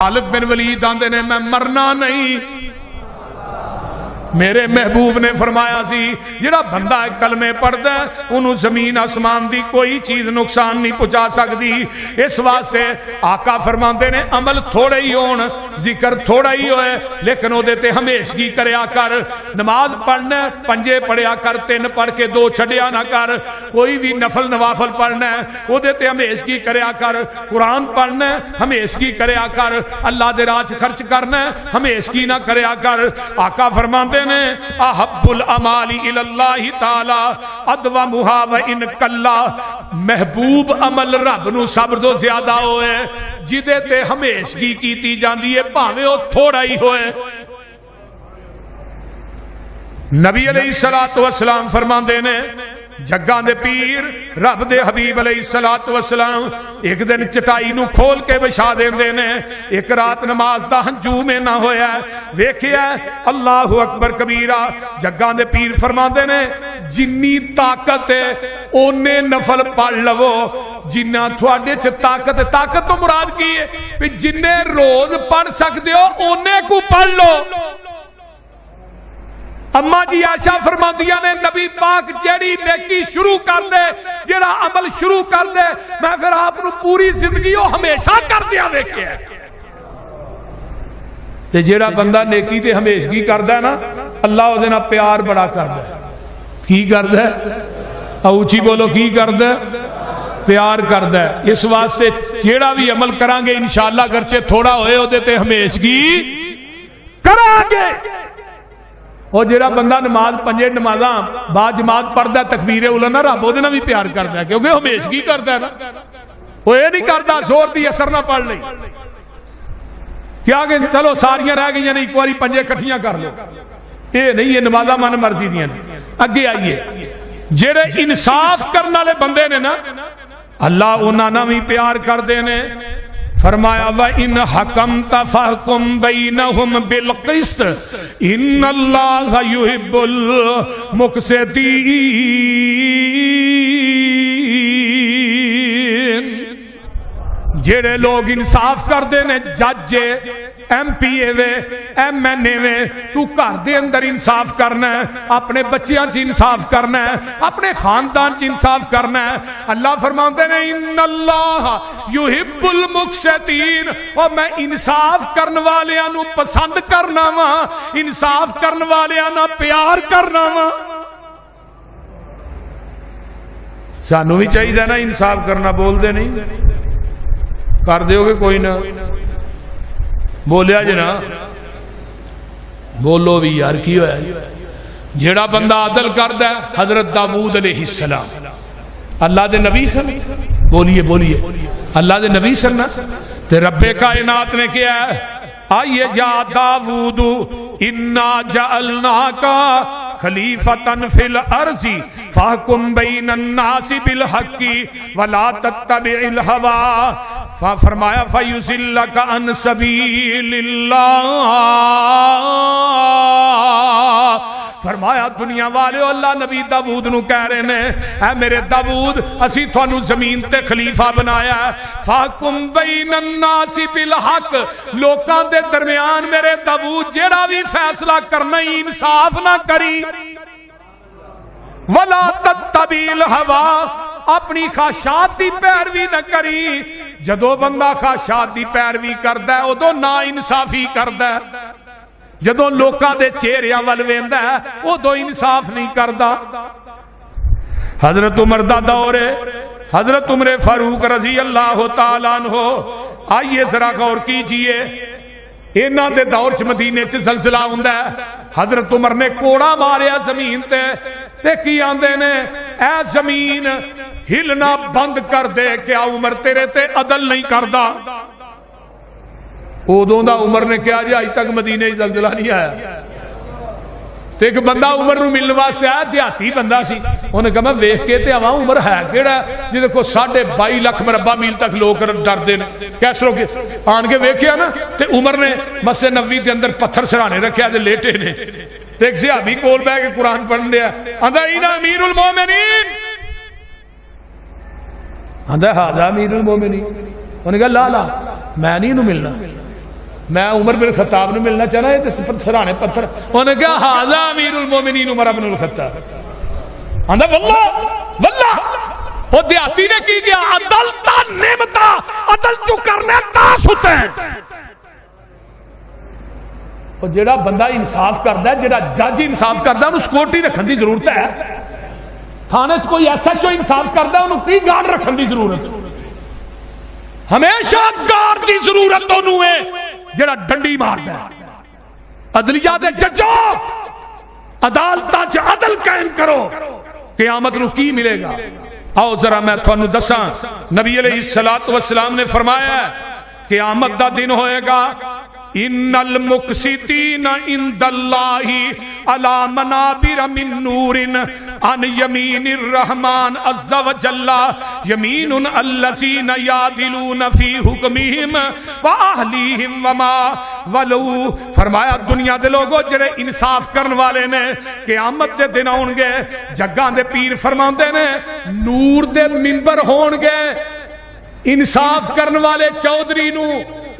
خالد بن ولید آندے نے میں مرنا نہیں، میرے محبوب نے فرمایا سی جڑا بندہ کلمے پڑھدا ہے انہوں زمین آسمان دی کوئی چیز نقصان نہیں پہنچا سکتی۔ اس واسطے آقا فرماندے نے عمل تھوڑے ہی ہون، ذکر تھوڑا ہی ہوئے، لیکن او دے تے ہمیشگی کریا کر۔ نماز پڑھنا ہے پنجے پڑھیا کر، 3 پڑھ کے 2 چھڈیا نہ کر۔ کوئی بھی نفل نوافل پڑھنا ہے او دے تے ہمیشگی کریا کر۔ قرآن پڑھنا ہے ہمیشگی کریا کر۔ اللہ دے راہ خرچ کرنا ہے ہمیشگی نہ کریا کر۔ آقا فرماندے نے احب الامال الی اللہ تعالی ادومھا وان کلا، محبوب عمل رب نو سب تو زیادہ ہوئے جدے تے ہمیشگی کیتی جاندی ہے بھاویں او تھوڑا ہی ہوئے۔ نبی علیہ الصلوۃ والسلام فرماندے نے جگاں دے پیر رب دے حبیب علیہ الصلوۃ والسلام ایک دن چٹائی نو کھول کے بچھا دیندے نے۔ ایک رات نماز دا ہنجوم نہ ہویا، ویکھیا اللہ اکبر کبیرہ، جگاں دے پیر فرماندے نے جنی طاقت ہے اونے نفل پڑھ لو، جنہ تھوڑے چ طاقت تو مراد کی ہے جننے روز پڑھ سکتے ہو اونے کو پڑھ لو۔ اما جی عائشہ فرماندیاں نے نبی پاک جیڑی نیکی شروع کر دے، جیڑا عمل شروع کر دے، میں پھر آپ نو پوری زندگی وہ ہمیشہ کر دیا ویکھیا تے جیڑا بندہ نیکی تے ہمیشگی کردا ہے نا اللہ او دے نال پیار بڑا کردا ہے۔ کی کردا ہے؟ اونچی بولو، کی کردا ہے؟ پیار کردا ہے۔ اس واسطے جیڑا بھی عمل کران گے انشاءاللہ گرچہ تھوڑا ہوئے او دے تے ہمیشگی کران گے۔ اور جیڑا بندہ نماز پنجے نمازاں با جماعت پڑھدا تکبیر اولا نہ رب اودے نال بھی پیار کردا ہے کیونکہ ہمیشگی کردا ہے نا، وہ یہ نہیں کردا زور دی اثر نہ پڑھ لئی کیا کہ چلو ساریاں رہ گئیاں نے ایک باری پنجے کٹھیاں کر لو، یہ نہیں، یہ نمازاں من مرضی دیاں۔ اگے آئیے جڑے انصاف کرنے والے بندے نے نا اللہ انہاں نال بھی پیار کردے نے۔ فرمایا وَإِنْ حَكَمْتَ فَحْكُمْ بَيْنَهُمْ بِالْقِسْطِ إِنَّ اللَّهَ يُحِبُّ الْمُقْسِطِينَ۔ جڑے لوگ انصاف کردے نے، جج ایم پی اے وے ایم این اے وے، تو گھر دے اندر انصاف کرنا ہے، اپنے بچیاں چ انصاف کرنا ہے، اپنے خاندان چ انصاف کرنا ہے۔ اللہ فرماتے ہیں ان اللہ یحب المقسطین، اور میں انصاف کرن والیاں نو پسند کرنا وا، انصاف کرن والیاں نال پیار کرنا وا۔ سانو بھی چاہیے نا انصاف کرنا، بول دے نہیں کر دیو گے کوئی نہ بولیا جنا، بولو بھی یار کی ہویا جیڑا بندہ عدل کردا ہے۔ حضرت داؤد علیہ السلام اللہ دے نبی سن، بولیے بولیے اللہ دے نبی سن تے رب کائنات نے کیا ہے آئیے جا داؤد انا جعلناکا خلیفتن فی الارض فاحکم بین الناس بالحق ولا تتبع الہوی، فرمایا فیضلک عن سبیل اللہ۔ فرمایا دنیا والے اللہ نبی داؤد نو کہہ رہے ہیں اے میرے داؤد اسی تھانو زمین تے خلیفہ بنایا ہے، فاحکم بین الناس بالحق، لوکاں دے درمیان میرے داؤد جیڑا بھی فیصلہ کرنا ہی انصاف نہ کری، ولا تتبع الہوی، اپنی خواہشات دی پیروی نہ کری۔ جدو بندہ خواہشات دی پیروی کردا ہے ادو نا انصافی کردا ہے، جدو لوکاں دے چہریاں ول ویندا ہے ادو انصاف نہیں کردا۔ حضرت عمر دا دور ہے، حضرت عمر فاروق رضی اللہ تعالیٰ عنہ، آئیے ذرا غور کیجئے، انہاں دے دور چ مدینے چ زلزلہ ہوندا ہے، حضرت عمر نے کوڑا ماریا زمین تے کی آندے نے اے زمین ہلنا بند کر دے، کیا عمر تیرے تے عدل نہیں کردا؟ ادوں دا عمر نے کیا جی اج تک مدینے زلزلہ نہیں آیا۔ تے ایک بندہ عمر نو ملنے واسطے آیا، دیہاتی بندہ سی، انہیں کہا میں ویکھ کے تے آواں عمر ہے کیڑا جے کو 22.5 لاکھ مربع میل تک لوگ ڈردے نے، کیس طرح کے آن کے ویکھیا نا تے عمر نے مسجد نبوی دے اندر پتھر سرانے رکھیا تے لیٹے نے، تے ایک صحابی کول بیٹھ کے قرآن پڑھن دیا، آندا اینا امیر المومنین، آندا ہاذا امیر المومنین، انہیں کہا لا لا میں نہیں انہوں ملنا، میں عمر بن خطاب نے ملنا چاہنا ہے تو سرانے پتھر. انہوں نے کہا ھذا امیر المومنین عمر بن الخطاب. آندا واللہ واللہ وہ دیہاتی نے کی گیا عدل تا نعمتا عدل جو کرنے تا ستے. اور جڑا بندہ انصاف کرتا ہے, جڑا جج انصاف کرتا ہے, انہوں سکورٹی رکھنے کی ضرورت ہے. تھانے کوئی ایس ایچ او انصاف کرتا ہے, انہوں کی گارڈ رکھنے کی ضرورت ہے. ہمیشہ گارڈ کی ضرورت انہوں ہے جڑا ڈنڈی مارتا ہے. عدلیہ دے ججو عدالتاں چ عدل قائم کرو, قیامت نو کی ملے گا. آؤ ذرا میں تھانوں دساں, نبی علیہ الصلوۃ والسلام نے فرمایا قیامت دا دن ہوئے گا ان المقسطین عند اللہ علی منابر من نور عن یمین الرحمن عز وجل یمین الذین یعدلون فی حکمہم واہلیہم وما ولو. فرمایا دنیا دے لوگوں جڑے انصاف کرن والے نے قیامت دے دن آؤن گے, جگاں دے پیر فرماندے نے نور دے منبر ہون گے. انصاف کرن والے چودھری نو,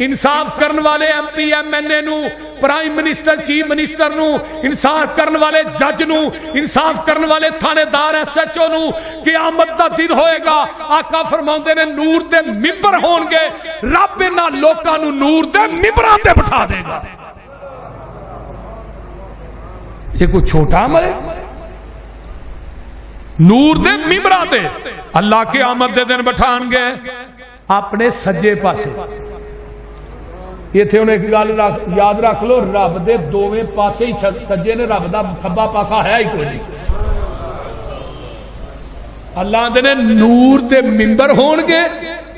انصاف کرن والے ایم پی ایم این اے نو, پرائم منسٹر چیف منسٹر نو, انصاف کرن والے جج نو, انصاف کرن والے تھانے دار ایس ایچ او نو قیامت دا دن ہوئے گا. آقا فرماندے نے نور دے ممبر ہون گے, رب انہاں لوکاں نو نور دے ممبراں تے بٹھا دے گا. یہ کوئی چھوٹا عمل ہے؟ نور دے ممبراں تے اللہ قیامت دے دن بٹھان گے اپنے سجے پاسے. یہ تھے انہیں ایک گل یاد رکھ لو, رب دے دوویں پاسے ہی سجے نے, رب دا کھبا پاسا ہے ہی کوئی نہیں. اللہ دے نے نور دے ممبر ہون گے,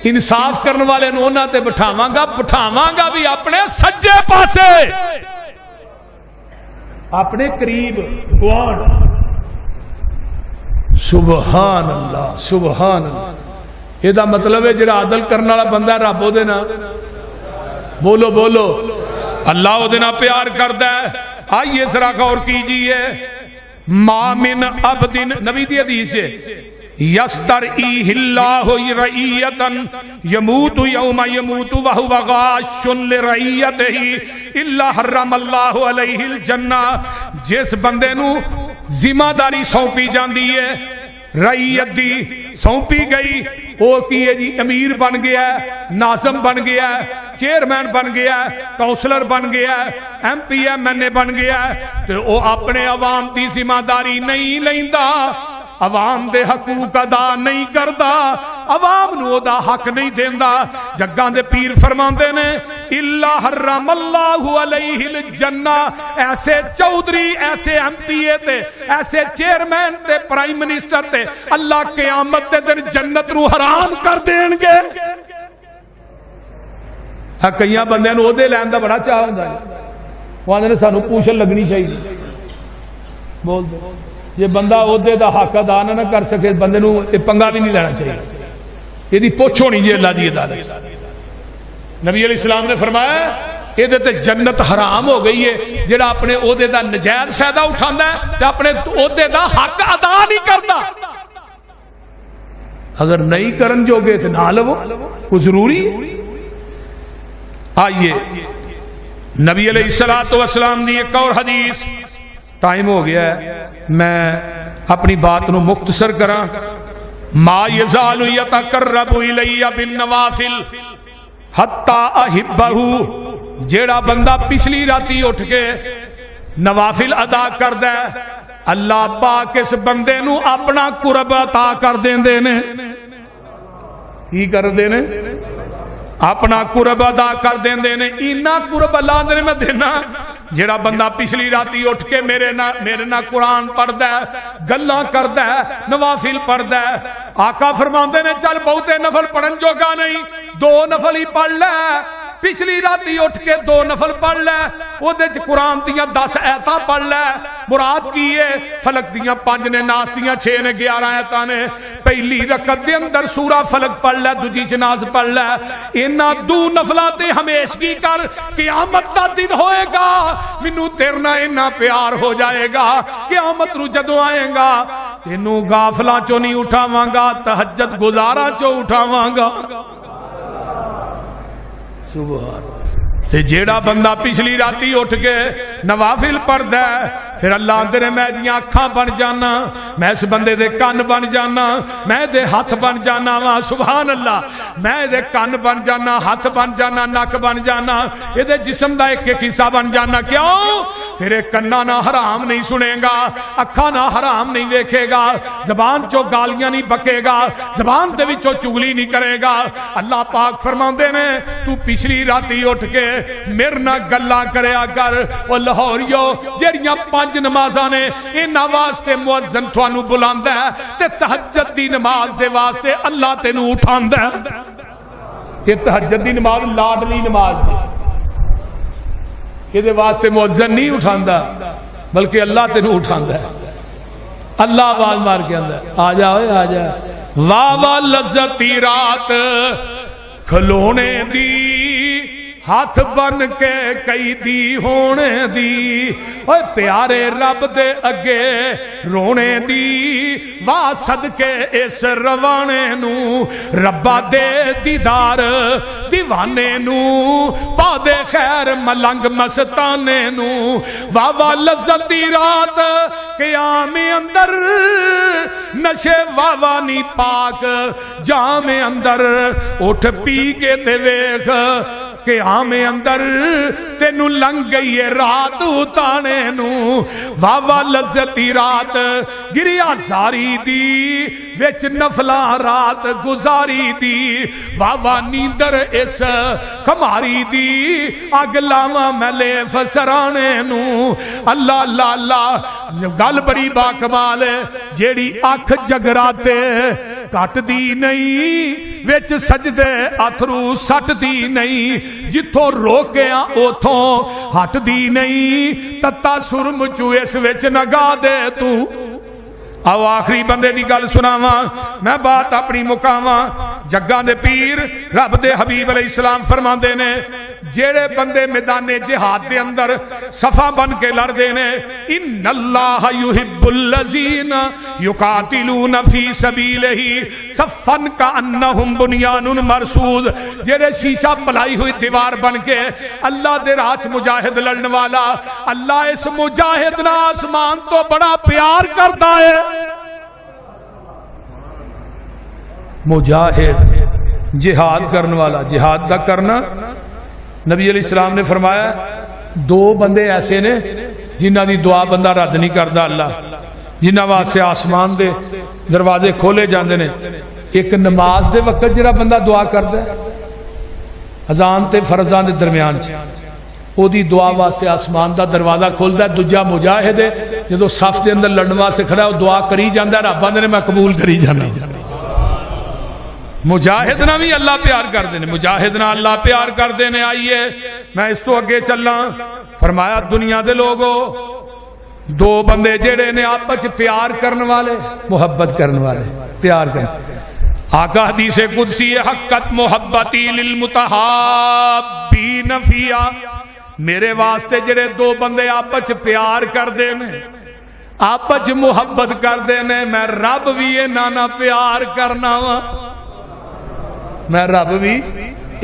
انصاف کرن والے نو انہاں تے بٹھاواں گا بھی اپنے سجے پاسے, اپنے قریب گوان. سبحان اللہ سبحان اللہ. یہ دا مطلب ہے جڑا عدل کرنے والا بندہ رب او دے نا بولو بولو اللہ او دے نا پیار کردا ہے. آئیے ذرا غور کیجئے, ما من عبد, نبی دی حدیث ہے, یسترعیہ اللہ رعیتا یموت یوم یموت وہو غاش لرعیتہ الا حرم اللہ علیہ الجنہ. جس بندے نو ذمہ داری سونپی جاندی ہے, رعیت دی سونپی گئی, وہ کی ہے جی امیر بن گیا ہے, ناظم بن گیا ہے, چیئرمین بن گیا ہے, کونسلر بن گیا ہے, ایم پی ایم این اے بن گیا ہے, تو وہ اپنے عوام دی ذمہ داری نہیں لیندا, عوام دے حقوق ادا نہیں کردا, عوام نو دا حق نہیں دیندا. جگاں دے پیر فرماندے نے الا حرم اللہ علیہ الجنہ. ایسے چودھری, ایسے ایم پی اے تے, ایسے چیئرمین تے, پرائم منسٹر تے اللہ قیامت دے دن جنت نو حرام کر دین گے. ہاں کئیاں بندیاں نو عہدے لین دا بڑا چاہ ہوندا ہے, وہ آندے نے سانو پوچھن لگنی چاہیے. بول دے جے بندہ عہدے دا حق ادا نہ کر سکے, بندے نو پنگا بھی نہیں لینا چاہیے. یہ دی پوچھ ہونی جی اللہ دی عدالت. نبی علیہ السلام نے فرمایا یہ تے جنت حرام ہو گئی ہے جڑا اپنے عہدے دا نجائز فائدہ اٹھاندا ہے تے اپنے عہدے دا حق ادا نہیں کردا. اگر نہیں کرن جوگے تے نہ لو, کوئی ضروری ہے. آئیے نبی علیہ الصلوۃ والسلام دی ایک اور حدیث. ٹائم ہو گیا ہے, میں اپنی بات نو مختصر کراں. ما یزال یتقرب الی بالنوافل حتی احبہ. جیڑا بندہ پچھلی راتی اٹھ کے نوافل ادا کردا ہے, اللہ پاک اس بندے نو اپنا قرب عطا کر دیندے نے. کی کر دینے؟ اپنا قرب ادا کر دیندے نے. اینا قرب اللہ دے میں دینا جڑا بندہ پچھلی راتی اٹھ کے میرے نا قرآن پڑھدا ہے, گلاں کردا ہے, نوافل پڑھدا ہے. آقا فرماندے نے چل بہتے نفل پڑھن جوگا نہیں, 2 نفل ہی پڑھ لے. پچھلی راتی اٹھ کے 2 نفل پڑھ لے, او دے قرآن دیاں 10 آیتاں پڑھ لے. مراد کی ہے فلک دیاں 5 نے, ناس دیاں 6 نے, 11 آیتاں نے. پہلی رکعت دے اندر سورہ فلک پڑھ لے, دوجی چ ناس پڑھ لے. انہاں 2 نفلاں تے ہمیشگی کر, قیامت دا دن ہوئے گا مینوں تیرے نال اتنا پیار ہو جائے گا, قیامت نو جدوں آئے گا تینوں غافلاں چوں نہیں اٹھاواں گا, تہجد گزاراں چوں اٹھاواں گا. سبحان تے جیڑا بندہ پچھلی راتی اٹھ کے نوافل پڑھدا ہے پھر اللہ آندے نے میں دیاں اکھاں بن جانا، میں اس بندے دے کان بن جانا، میں دے ہاتھ بن جانا وا سبحان اللہ، میں دے کان بن جانا، ہاتھ بن جانا، نک بن جانا، یہ دے جسم دا ایک ایک حصہ بن جانا۔ کیوں؟ پھر ایک کنا نہ حرام نہیں سنے گا، اکھاں نہ حرام نہیں دیکھے گا، زبان چو گالیاں نہیں بکے گا، زبان دے وچوں چگلی نہیں کرے گا۔ اللہ پاک فرماندے نے تو پچھلی راتی اٹھ کے میرے نال گلاں کریا کر او لاہوریو، جڑیاں 5 نمازاں نے انہاں واسطے مؤذن تھانوں بلاندا ہے تے تہجد دی نماز دے واسطے اللہ تینوں اٹھاندا ہے۔ یہ تہجد دی نماز لاڈلی نماز ہے، یہ واسطے مؤذن نہیں اٹھاندا بلکہ اللہ تینوں اٹھاندا ہے۔ اللہ آواز مار کے آندا ہے آ جا اوئے آ جا، واہ واہ لذتی رات کھلونے دی، ہاتھ بن کے کئی دی ہونے دی، اوے پیارے رب دے اگے رونے دی، واہ صدقے اس روانے نو ربا دے دیدار دیوانے نو، پا دے خیر ملنگ مستانے نو، واہ واہ لذتی رات قیام اندر نشے واوانی پاک جام اندر، اٹھ پی کے تے ویکھ قیام اندر تینو لنگ گئی ہے رات اتانے نو، واہ واہ لذتی رات گریا ساری دی وچ نفلا رات گزاری دی، واہ واہ نیندر اس خماری دی اگ لاواں میں لے فسرانے نو۔ اللہ اللہ اللہ، گل بڑی با کمال ہے، جیڑی اکھ جگراتے کٹ دی نہیں، وچ سجدے اتھرو سٹ دی نہیں، جتھوں روکیاں اوتھوں ہٹ دی نہیں، تتا سرم چو اس وچ نگا دے تو۔ آو آخری بندے دی گل سناواں، میں بات اپنی مکاواں۔ جگاں دے پیر رب دے حبیب علیہ السلام فرماندے نے جیڑے بندے میدان جہاد دے اندر صفا بن کے لڑ دے نے، ان اللہ یحب الذین یقاتلون فی سبیلہ صفا کانہم بنیان مرصوص، جیڑے شیشہ پلائی ہوئی دیوار بن کے اللہ دے راہ مجاہد لڑن والا، اللہ اس مجاہد نہ آسمان تو بڑا پیار کرتا ہے۔ مجاہد جہاد کرنے والا، جہاد کا کرنا نبی علیہ السلام نے فرمایا 2 بندے ایسے نے جنہ دی دعا بندہ رد نہیں کرتا اللہ، جنہ واسطے آسمان دے دروازے کھولے جاندے نے۔ ایک نماز دے وقت جڑا بندہ دعا کردا ہے اذان تے فرضاں دے درمیان چ، او دی دعا واسطے آسمان دا دروازہ کھلدا ہے۔ دوجا مجاہد ہے جدو صف دے اندر لڑن واسطے کھڑا ہے، او دعا کری جاندا ہے، رب آندے نے میں قبول کری جانا۔ مجاہد نہ بھی اللہ پیار کر دینے، مجاہد نہ اللہ پیار کر دینے۔ آئیے میں اس تو اگے چلنا، فرمایا دنیا دے لوگوں 2 بندے جڑے نے آپس پیار کرنے والے، محبت کرنے والے، پیار کرنے۔ آقا حدیث قدسی حقت محبتی للمتحابین فیا، میرے واسطے جڑے 2 بندے آپس پیار کر دینے، آپس محبت کر دینے، میں رب بھی یہ نانا پیار کرنا وا، میں رب بھی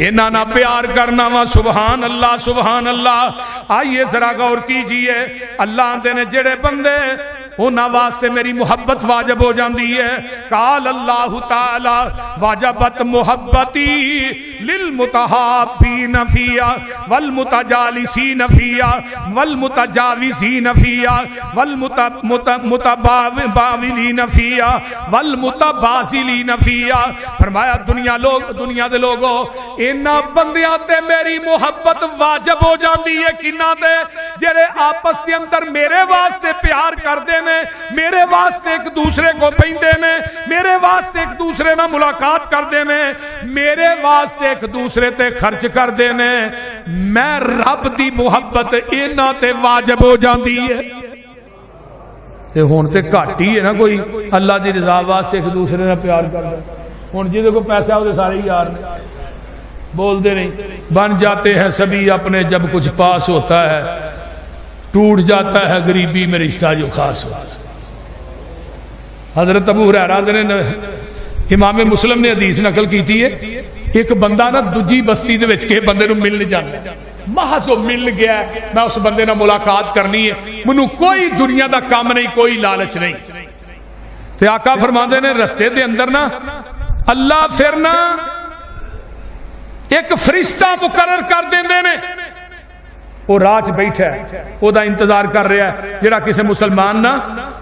انہاں نہ پیار کرنا وا۔ سبحان اللہ سبحان اللہ۔ آئیے ذرا غور کیجئے، اللہ آندے نے جڑے بندے انہاں واسطے میری محبت واجب ہو جاندی ہے۔ قال اللہ تعالی واجبت محبتی للمتحابین فیا والمتجالسین فیا والمتجاوزین فیا والمتباولین فیا والمتبازلین فیا۔ فرمایا دنیا دے لوگوں انہاں بندیاں تے میری محبت واجب ہو جاندی ہے، کنہاں تے جڑے آپس دے اندر میرے واسطے پیار کردے نے، میرے واسطے ایک دوسرے کو پیندے نے، میرے واسطے ایک دوسرے نہ ملاقات کردے نے، میرے واسطے ایک دوسرے تے خرچ کردے نے، میں رب دی محبت انہاں تے واجب ہو جاندی ہے۔ تے ہون تے گھٹ ہی ہے نا کوئی اللہ دی رضا واسطے ایک دوسرے نہ پیار کردا، ہن جدے کو پیسہ وہ سارے یار نے، بولتے نہیں، بن جاتے ہیں سبھی اپنے جب کچھ پاس ہوتا ہے، ٹوٹ جاتا ہے غریبی میں رشتہ جو خاص ہوتا ہے۔ حضرت ابو ہریرہ نے امام مسلم نے حدیث نقل کی تھی، ایک بندہ نا دوجی بستی دے وچ کے بندے نو ملنے جاندا، محض وہ مل گیا ہے میں اس بندے نال ملاقات کرنی ہے, مینوں کوئی دنیا دا کام نہیں, کوئی لالچ نہیں. تے آقا فرماندے نے رستے دے اندر نا اللہ پھر نا ایک فرشتہ مقرر کر دیندے نے, وہ راہ چ بیٹھا ہے, وہ دا انتظار کر رہا ہے جڑا کسی مسلمان نا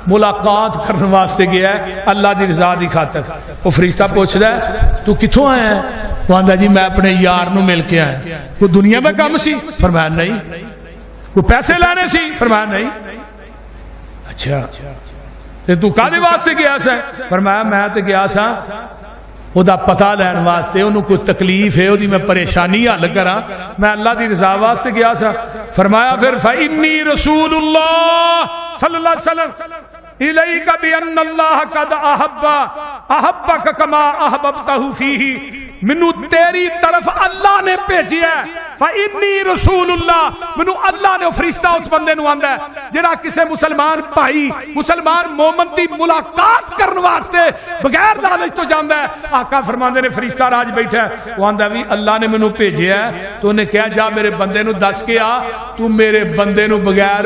ملاقات کرنے واسطے گیا ہے اللہ دی رضا دی خاطر. وہ فرشتہ پوچھدا ہے تو کتھوں آیا ہے؟ وہ آندا جی میں اپنے یار نو مل کے آیا. کوئی دنیا میں کام سی؟ فرمایا نہیں. کوئی پیسے لینے سی؟ فرمایا نہیں. اچھا تے تو کادے واسطے گیا سا؟ فرمایا میں تے گیا سا او دا پتہ لین واسطے, انہوں کوئی تکلیف ہے, او دی میں پریشانی حل کراں, میں اللہ دی رضا واسطے گیا سا. فرمایا پھر فإنی رسول اللہ صلی اللہ علیہ وسلم الیک بان اللہ قد احبک کما احببتہ فیہ, منو تیری طرف اللہ نے بھیجیا ہے. فإنی رسول اللہ, منو اللہ نے فرشتہ اس بندے نو آندا ہے جڑا کسے مسلمان بھائی مسلمان مومن دی ملاقات کرن واسطے بغیر لالچ تو جاندا ہے. آقا فرماندے نے فرشتہ راج بیٹھا ہے, وہ آندا بھی اللہ نے منو بھیجیا ہے. تو انہیں کہا جا میرے بندے نو دس کے آ, تو میرے بندے نو بغیر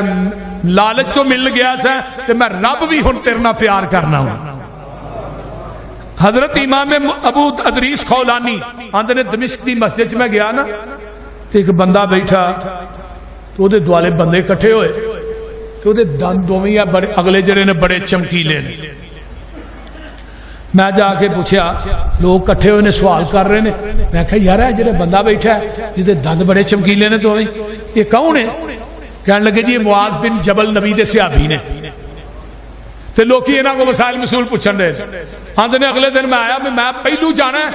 لالچ تو مل گیا سا تے میں رب بھی ہن تیرے نال پیار کرنا ہوں. حضرت امام ابو ادریس خولانی آندے نے دمشق دی مسجد میں گیا نا, تو ایک بندہ بیٹھا, تو وہ دوالے بندے کٹھے ہوئے, تو وہ دند دوویں بڑے اگلے جڑے نے بڑے چمکیلے نے. میں جا کے پوچھا, لوگ کٹھے ہوئے نے سوال کر رہے نے, میں کہا یار ہے جڑے بندہ بیٹھا ہے جہدے دند بڑے چمکیلے نے دوویں, یہ کون ہے؟ کہنے لگے جی یہ معاذ بن جبل نبی دے صحابی نے. تے لوکی انہاں کو مسائل مسئول پوچھن رہے. آندے نے اگلے دن میں آیا, میں پہلو جانا ہے.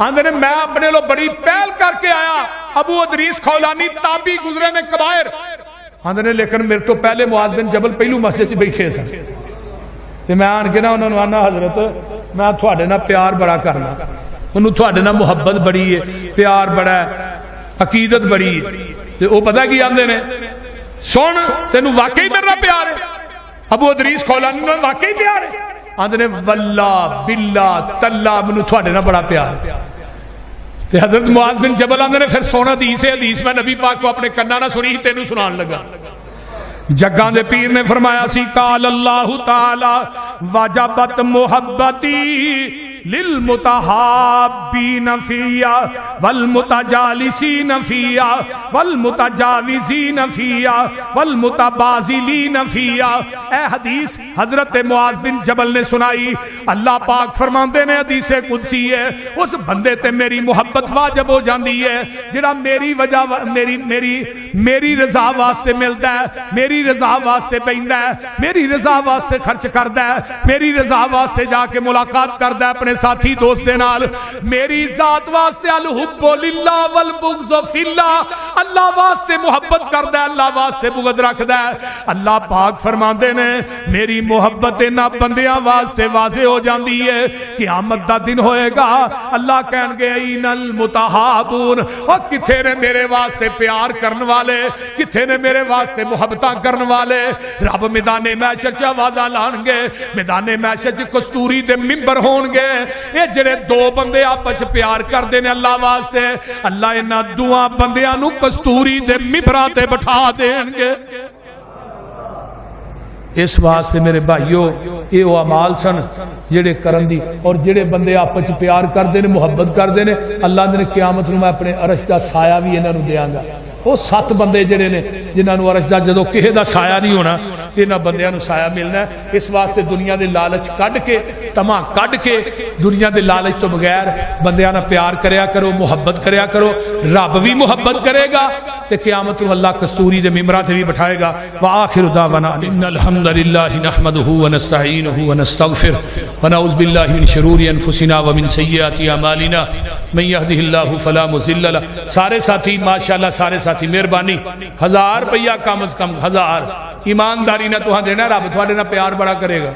آندے نے میں اپنے لو بڑی پہل کر کے آیا, ابو ادریس خولانی تابی گزرے نے کبائر. آندے نے لیکن میرے تو پہلے معاذ بن جبل پہلو مسجد بیٹھے سن. تے میں آن کے نا انہوں نے آنا حضرت میں تھوڑے نا پیار بڑا کرنا, انہوں تھوڑے نا محبت بڑی ہے, پیار بڑا ہے, عقیدت بڑی ہے. تے وہ پتہ کی آندے نے سن تینوں واقعی میرا پیار ہے؟ ابو ادریس خولانی نے واقعی پیار ہے؟ آندے نے واللہ باللہ تاللہ منو تھوڑے نا بڑا پیار ہے. تے حضرت معاذ بن جبل آندے نے پھر سونا حدیث میں نبی پاک کو اپنے کنا نہ سنی, تینوں سنان لگا. جگاں دے پیر نے فرمایا سی قال اللہ تعالی وجبت محبتی للمتحابین فیا والمتجالسین فیا والمتجاوزین فیا والمتبازلین فیا. اے حدیث حضرت معاذ بن جبل نے سنائی. اللہ پاک فرماندے نے حدیث قدسی ہے, اس بندے تے میری محبت واجب ہو جاندی ہے جڑا میری وجہ میری رضا واسطے ملدا ہے, میری رضا واسطے بیندا ہے, میری رضا واسطے خرچ کردا ہے, میری رضا واسطے جا کے ملاقات کردا ہے اپنے ساتھی دوست دے نال, میری ذات واسطے الحب للہ والبغض فی اللہ, اللہ واسطے محبت کردا ہے, اللہ واسطے بغض رکھدا ہے. اللہ پاک فرماندے نے میری محبت نہ بندیاں واسطے واضح ہو جاندی ہے. قیامت دا دن ہوئے گا, اللہ کہن گے این المتحابون, اور کتھے نے میرے واسطے پیار کرن والے, کتھے نے میرے واسطے محبتاں کرن والے. رب میدان محشر چ آوازاں لان گے, میدان محشر چ کستوری دے منبر ہون گے. یہ جڑے دو بندے آپس پیار کردے نے اللہ واسطے, اللہ انہاں دوواں بندیاں نو کستوری دے منبراں تے بٹھا دین گے. اس واسطے میرے بھائیو یہ وہ اعمال سن جڑے کرن دی, اور جڑے بندے آپس پیار کردے نے محبت کردے نے, اللہ نے قیامت نو میں اپنے عرش دا سایہ بھی انہاں نو دیاں گا. وہ 7 بندے جڑے نے جنہاں نو عرش دا جدوں کسے دا سایہ نہیں ہونا, انہاں بندیاں نو سایہ ملنا ہے. اس واسطے دنیا دے لالچ کڈ کے, تما کڈ کے, دنیا دے لالچ تو بغیر بندیاں نال پیار کریا کرو, محبت کریا کرو. رب بھی محبت کرے گا تے قیامت نو اللہ کستوری دے ممبراں تے بھی بٹھائے گا. وآخر دعوانا ان الحمد للہ نحمده ونستعینه ونستغفر ونعوذ باللہ من شرور انفسنا ومن سیئات اعمالنا من يهده الله فلا مضل له. سارے ساتھی ماشاءاللہ سارے ساتھی مہربانی 1000 روپیہ کم از کم 1000 ایمانداری نہ تہاں دینا, رب تہاڈے نال پیار بڑا کرے گا.